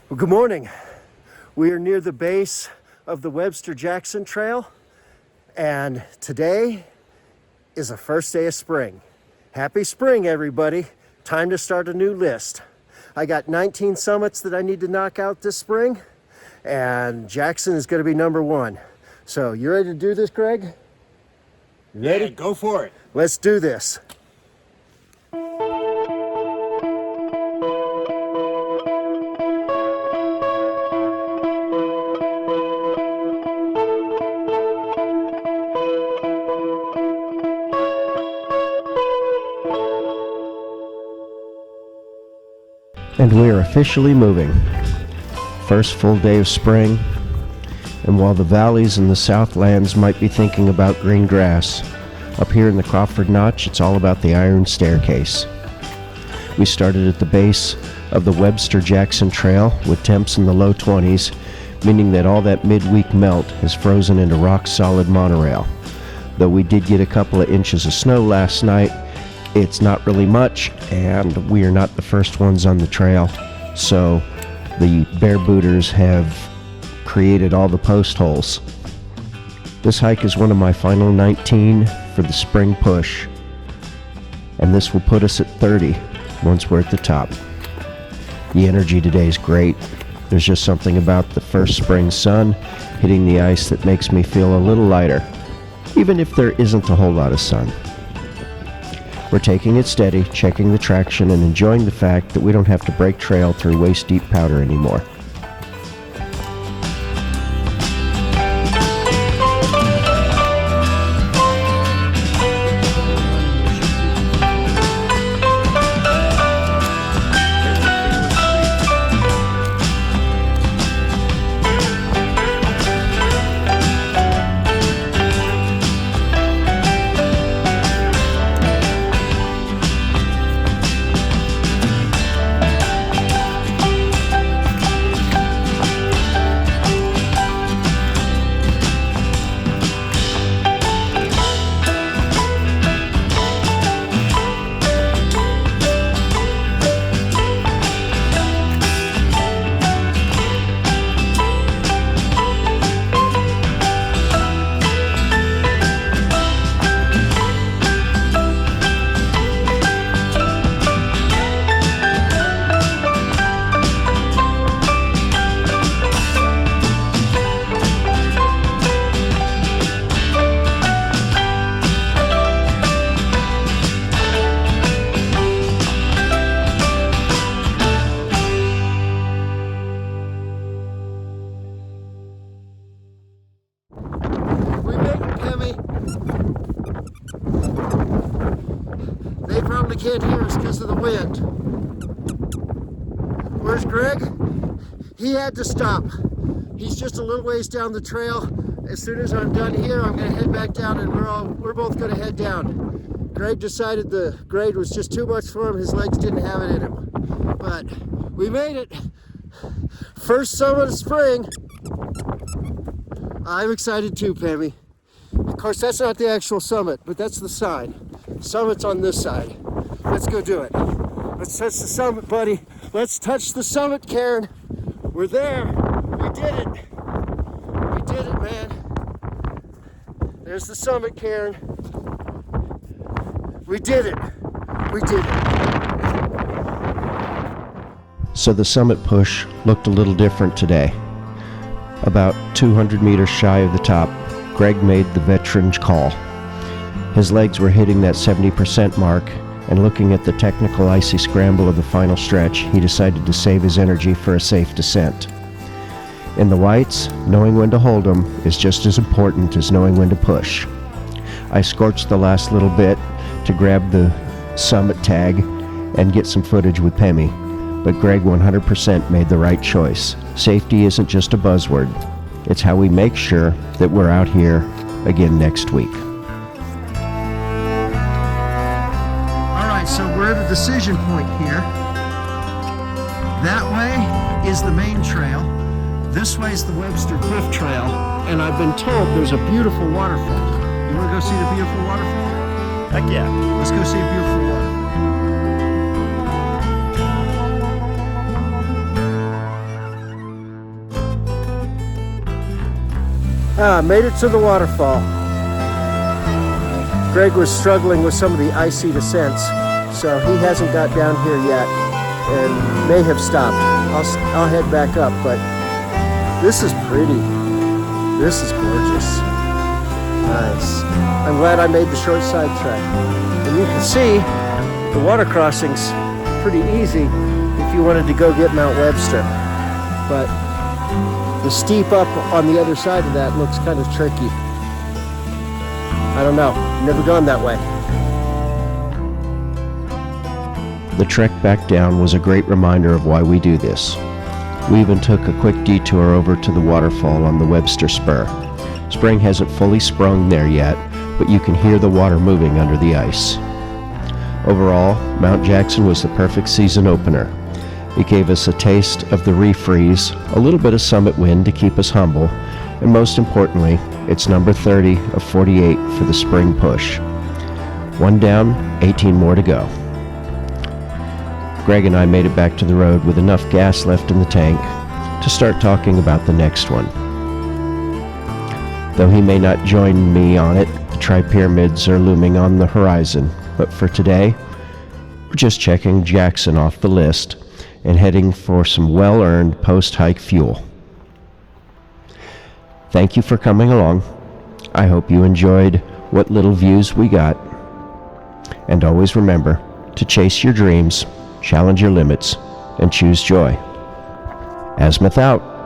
Well, good morning. We are near the base of the Webster-Jackson Trail, and today is the first day of spring. Happy spring, everybody. Time to start a new list. I got 19 summits that I need to knock out this spring, and Jackson is going to be number one. So, you ready to do this, Greg? You ready? Yeah, go for it. Let's do this. And we are officially moving. First full day of spring, and while the valleys and the southlands might be thinking about green grass, up here in the Crawford Notch, it's all about the iron staircase. We started at the base of the Webster-Jackson Trail with temps in the low 20s, meaning that all that midweek melt has frozen into rock-solid monorail. Though we did get a couple of inches of snow last night, it's not really much, and we are not the first ones on the trail, so the bare booters have created all the post holes. This hike is one of my final 19 for the spring push, and this will put us at 30 once we're at the top. The energy today is great. There's just something about the first spring sun hitting the ice that makes me feel a little lighter, even if there isn't a whole lot of sun. We're taking it steady, checking the traction, and enjoying the fact that we don't have to break trail through waist-deep powder anymore. We made it, Pemi. They probably can't hear us because of the wind. Where's Greg? He had to stop. He's just a little ways down the trail. As soon as I'm done here, I'm going to head back down, and we're both going to head down. Greg decided the grade was just too much for him. His legs didn't have it in him. But we made it. First summit of spring. I'm excited too, Pemi. Of course, that's not the actual summit, but that's the side. Summit's on this side. Let's go do it. Let's touch the summit, buddy. Let's touch the summit, Karen. We're there. We did it. We did it, man. There's the summit, Karen. We did it. We did it. So the summit push looked a little different today. About 200 meters shy of the top, Greg made the veteran call. His legs were hitting that 70% mark, and looking at the technical icy scramble of the final stretch, he decided to save his energy for a safe descent. In the whites, knowing when to hold them is just as important as knowing when to push. I scorched the last little bit to grab the summit tag and get some footage with Pemi, but Greg 100% made the right choice. Safety isn't just a buzzword. It's how we make sure that we're out here again next week. All right, so we're at a decision point here. That way is the main trail. This way is the Webster Cliff Trail, and I've been told there's a beautiful waterfall. You want to go see the beautiful waterfall? Heck yeah. Let's go see a beautiful waterfall. Made it to the waterfall. Greg was struggling with some of the icy descents, so he hasn't got down here yet and may have stopped. I'll head back up, but this is pretty. This is gorgeous. Nice. I'm glad I made the short side trek. And you can see the water crossing's pretty easy if you wanted to go get Mount Webster. But the steep up on the other side of that looks kind of tricky. I don't know. Never gone that way. The trek back down was a great reminder of why we do this. We even took a quick detour over to the waterfall on the Webster Spur. Spring hasn't fully sprung there yet, but you can hear the water moving under the ice. Overall, Mount Jackson was the perfect season opener. It gave us a taste of the refreeze, a little bit of summit wind to keep us humble, and most importantly, it's number 30 of 48 for the spring push. 1 down, 18 more to go. Greg and I made it back to the road with enough gas left in the tank to start talking about the next one. Though he may not join me on it, the tri-pyramids are looming on the horizon. But for today, we're just checking Jackson off the list and heading for some well-earned post-hike fuel. Thank you for coming along. I hope you enjoyed what little views we got. And always remember to chase your dreams, challenge your limits, and choose joy. Azimuth out.